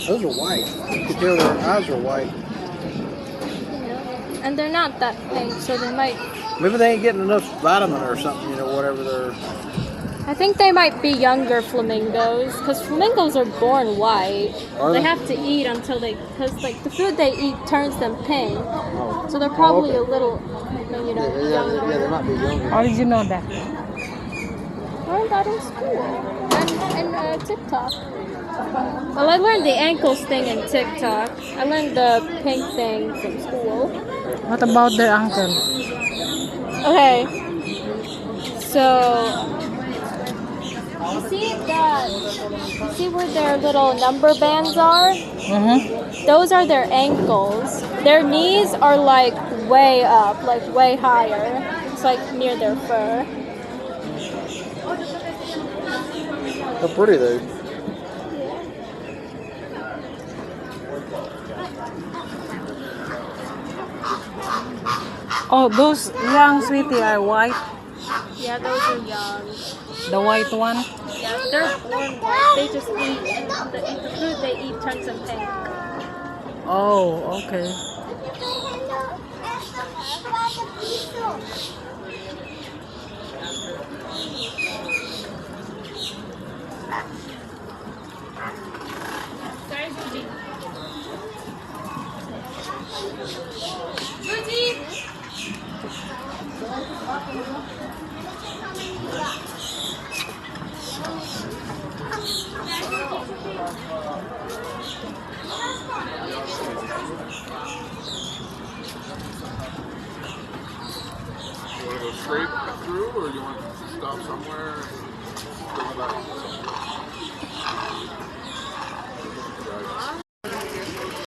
Those are white. You can tell their eyes are white. And they're not that pink, so they might... Maybe they ain't getting enough vitamin or something, you know, whatever they're... I think they might be younger flamingos, because flamingos are born white. They have to eat until they... Because, like, the food they eat turns them pink. Oh. So they're probably okay. a little, you know, younger. Yeah, they might be younger. How did you know that? Learned that in school and TikTok. Well, I learned the ankles thing in TikTok. I learned the pink thing from school. What about their uncle? Okay, so you see where their little number bands are? Mm-hmm. Those are their ankles. Their knees are like way up, like way higher. It's like near their fur. How pretty they. Oh, those young sweetie are white. Yeah, those are young. The white one. Yeah, they're born white. They just eat, the food they eat turns them pink. Oh, okay. You want to go straight through, or you want to stop somewhere?